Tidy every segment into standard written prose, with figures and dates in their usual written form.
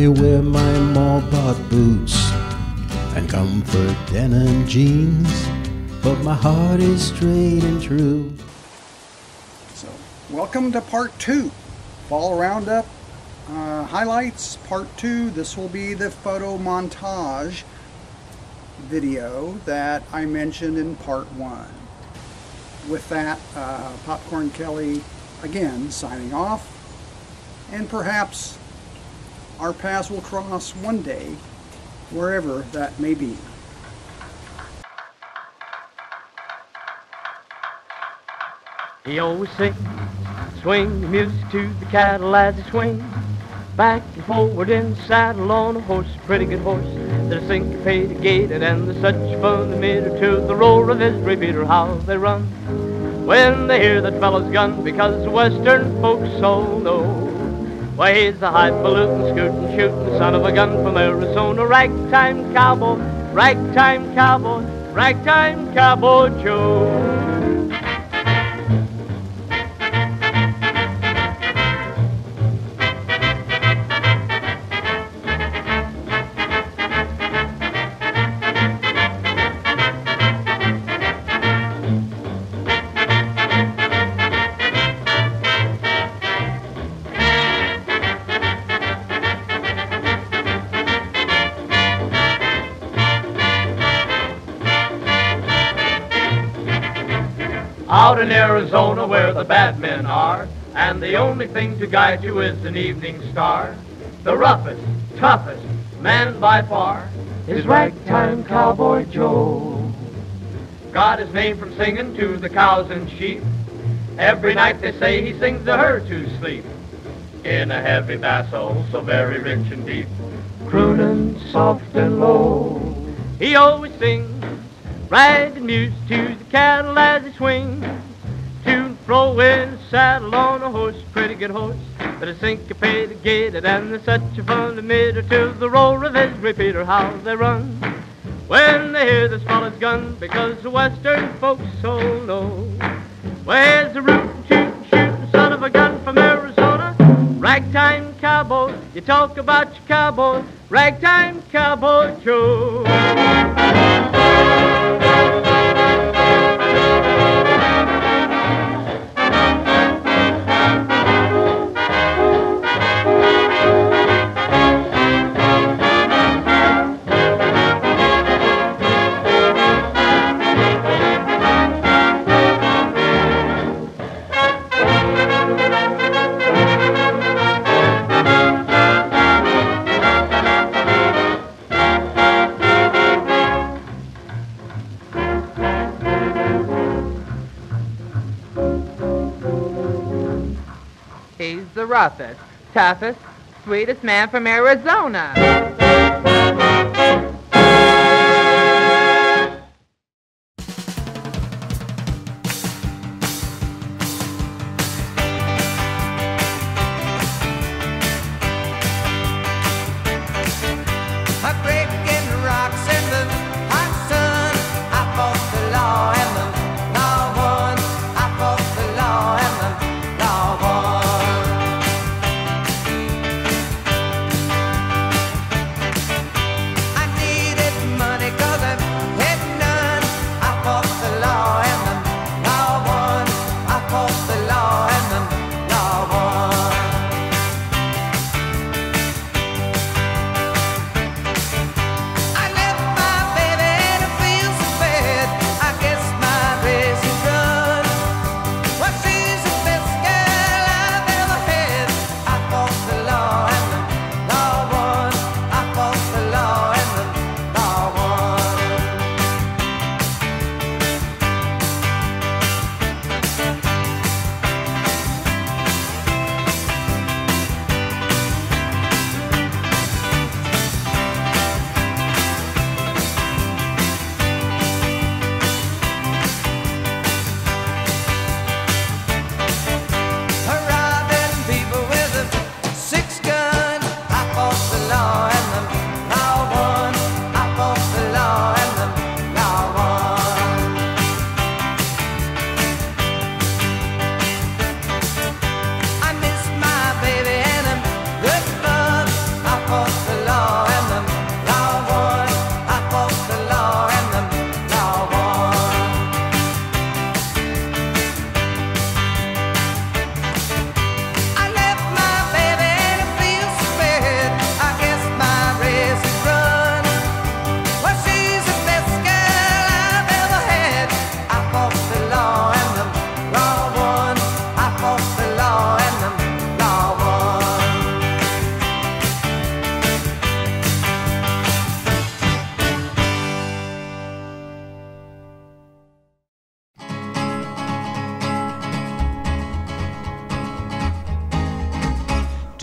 me wear my mall-bought boots and comfort denim jeans, but my heart is straight and true. So, welcome to part 2, Fall Roundup highlights, part 2. This will be the photo montage video that I mentioned in part 1. With that, Popcorn Kelly again signing off, and perhaps our paths will cross one day, wherever that may be. He always sings, swing the music to the cattle as he swings, back and forward in the saddle on a horse, pretty good horse, that is syncopated and there's such fun to meter to the roar of his repeater, how they run when they hear that fellow's gun, because the western folks all know. Why, he's a highfalutin, scootin', shootin' son of a gun from Arizona, ragtime cowboy, ragtime cowboy, ragtime cowboy Joe. Out in Arizona where the bad men are, and the only thing to guide you is an evening star, the roughest, toughest man by far is Ragtime Cowboy Joe. Got his name from singing to the cows and sheep. Every night they say he sings the herd to sleep, in a heavy basso so very rich and deep, crooning soft and low. He always sings ragged music to the cattle as he swings, to and fro in the saddle on a horse, pretty good horse, that is syncopated, gated, and there's such a fun emitter to the roar of his repeater, how they run when they hear this fellow's gun, because the western folks all know. Where's the rootin', tootin', shootin' son of a gun from Arizona? Ragtime cowboy, you talk about your cowboy, Ragtime Cowboy Joe. He's the roughest, toughest, sweetest man from Arizona.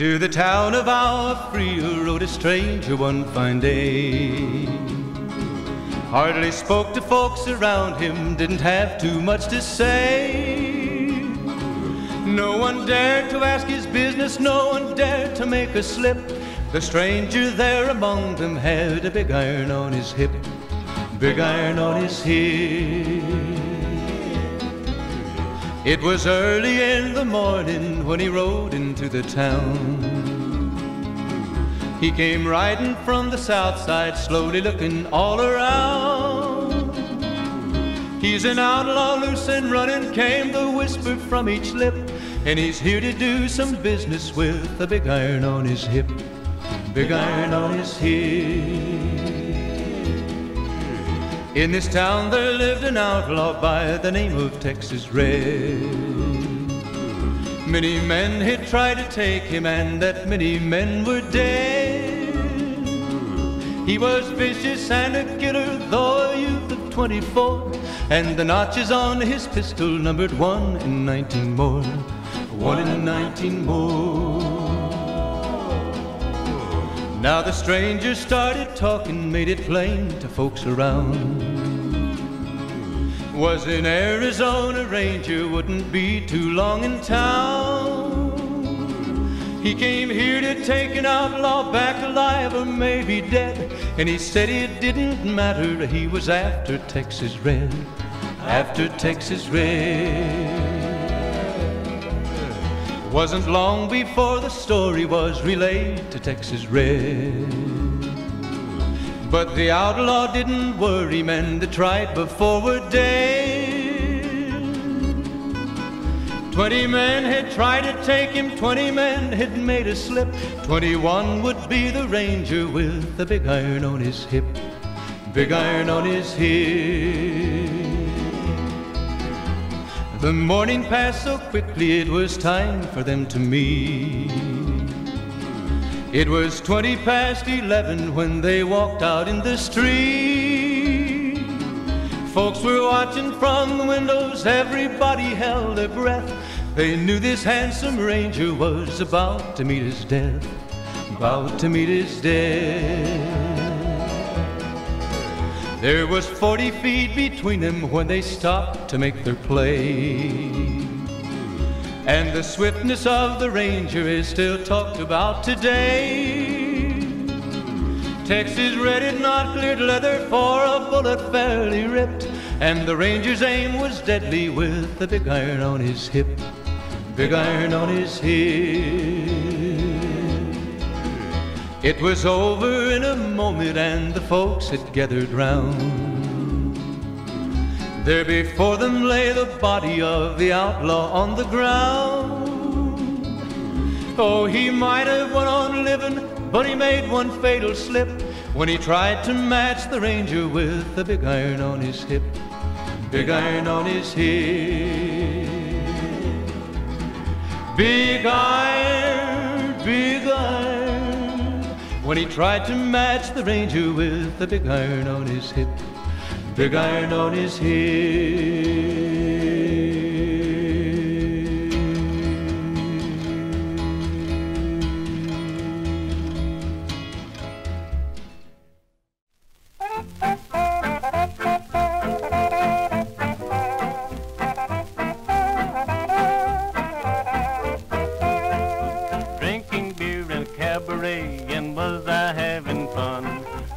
To the town of our Frio rode a stranger one fine day. Hardly spoke to folks around him, didn't have too much to say. No one dared to ask his business, no one dared to make a slip. The stranger there among them had a big iron on his hip, big iron on his hip. It was early in the morning when he rode into the town. He came riding from the south side, slowly looking all around. He's an outlaw, loose and running, came the whisper from each lip, and he's here to do some business with a big iron on his hip, big iron on his hip. In this town there lived an outlaw by the name of Texas Red. Many men had tried to take him, and that many men were dead. He was vicious and a killer, though a youth of 24, and the notches on his pistol numbered 1 in 19 more, 1 in 19 more. Now the stranger started talking, made it plain to folks around. Was an Arizona ranger, wouldn't be too long in town. He came here to take an outlaw back alive or maybe dead, and he said it didn't matter, he was after Texas Red, after Texas Red. Wasn't long before the story was relayed to Texas Red. But the outlaw didn't worry, men that tried before were dead. 20 men had tried to take him, 20 men had made a slip. 21 would be the ranger with the big iron on his hip, big iron on his hip. The morning passed so quickly, it was time for them to meet. It was 20 past 11 when they walked out in the street. Folks were watching from the windows, everybody held their breath. They knew this handsome ranger was about to meet his death, about to meet his death. There was 40 feet between them when they stopped to make their play. And the swiftness of the ranger is still talked about today. Texas Red had not cleared leather for a bullet fairly ripped, and the ranger's aim was deadly with the big iron on his hip, big iron on his hip. It was over in a moment and the folks had gathered round. There before them lay the body of the outlaw on the ground. Oh, he might have went on living, but he made one fatal slip when he tried to match the ranger with the big iron on his hip, big iron on his hip. Big iron, big iron, when he tried to match the ranger with the big iron on his hip, big iron on his hip. Drinking beer in a cabaret, and was I having fun?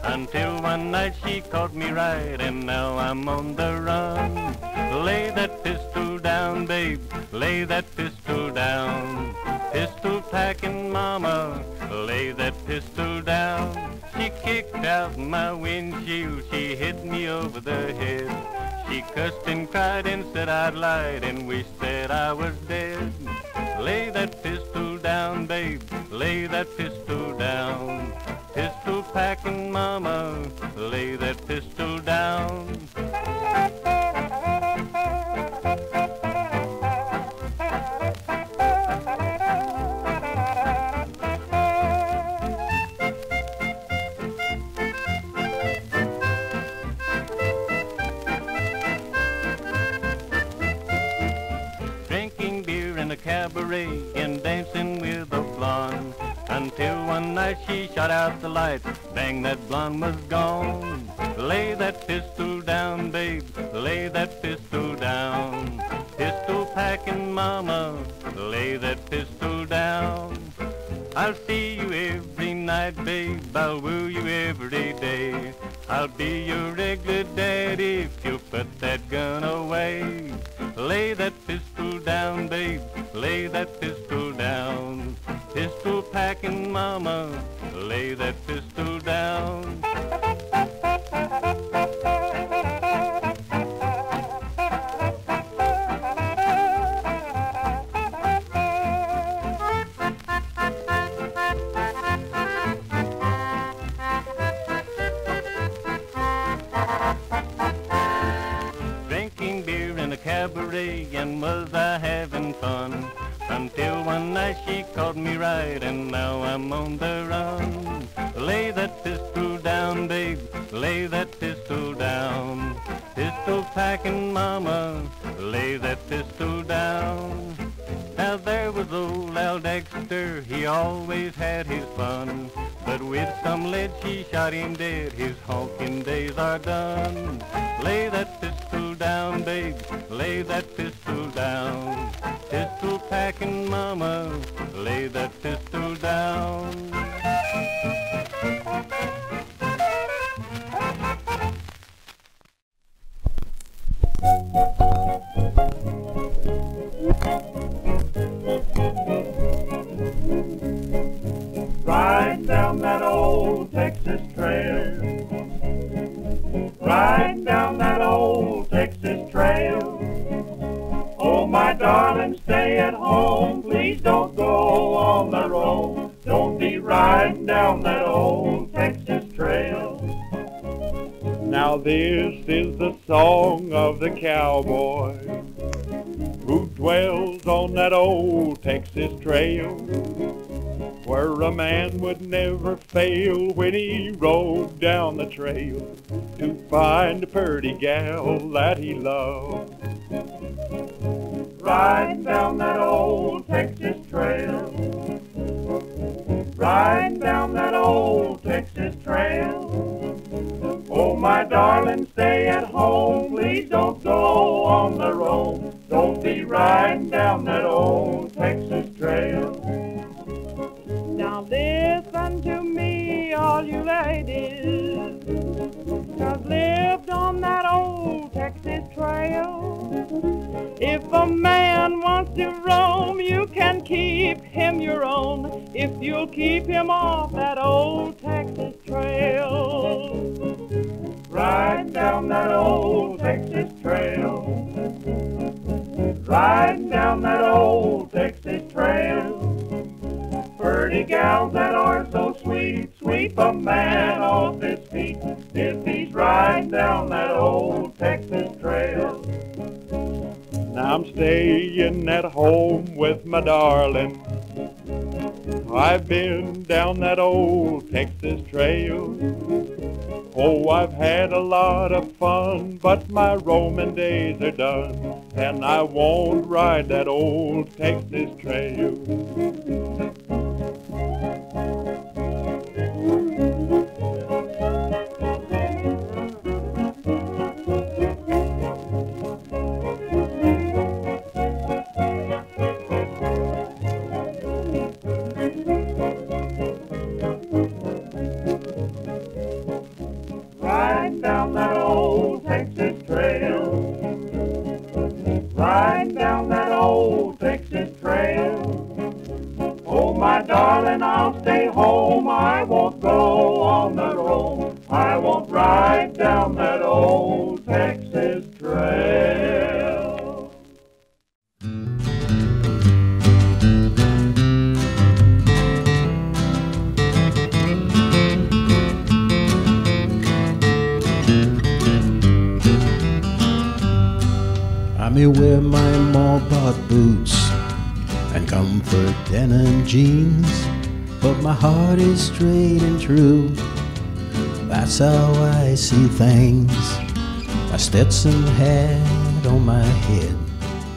Until one night she caught me right, and now I'm on the run. Lay that pistol down, babe, lay that pistol down. Pistol packing mama, lay that pistol down. She kicked out my windshield, she hit me over the head. She cussed and cried and said I'd lied and wished that I was dead. Lay that pistol down, babe, lay that pistol down. Pistol packing mama, lay that pistol down. Drinking beer in a cabaret and dancing with a blonde. night she shot out the light, bang, that blonde was gone. Lay that pistol down, babe, lay that pistol down. Pistol packing mama, lay that pistol down. I'll see you every night, babe, I'll woo you every day. I'll be your regular daddy if you put that gun away. Lay that pistol down, babe, lay that pistol down. Pistol packing mama, lay that pistol down. Drinking beer in a cabaret, and was I having fun? Until one night she caught me right, and now I'm on the run. Lay that pistol down, babe, lay that pistol down. Pistol packing mama, lay that pistol down. Now there was old Al Dexter, he always had his fun. But with some lead she shot him dead, his honking days are done. Lay that pistol down, babe, lay that pistol down. Pistol packing mama, lay that pistol down. Riding down that old Texas trail, riding down that old Texas trail. Oh, my darling, stay at home, please don't go on the road. Don't be riding down that old Texas trail. Now this is the song of the cowboy who dwells on that old Texas trail, where a man would never fail when he rode down the trail to find a pretty gal that he loved. Riding down that old Texas trail, riding down that old Texas trail. Oh, my darling, stay at home, please don't go on the road. Don't be riding down that old Texas trail. Now listen to me, all you ladies, 'cause lived on that old Texas trail. If a man wants to roam, you can keep him your own, if you'll keep him off that old Texas trail. Riding down that old Texas trail, riding down that old Texas trail. Pretty gals that are so sweet, sweep a man off his feet if he's riding down that old Texas trail. Now I'm staying at home with my darling. I've been down that old Texas trail. Oh, I've had a lot of fun, but my roaming days are done, and I won't ride that old Texas trail. Riding down that old Texas trail, riding down that old Texas trail. Oh, my darling, I'll stay home, I won't go on the road. I won't ride down that old Texas trail. I may wear my mall-bought boots and comfort denim jeans, but my heart is straight and true. That's how I see things. My Stetson hat on my head,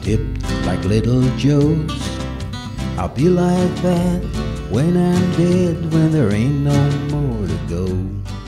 tipped like little Joe's. I'll be like that when I'm dead, when there ain't no more to go.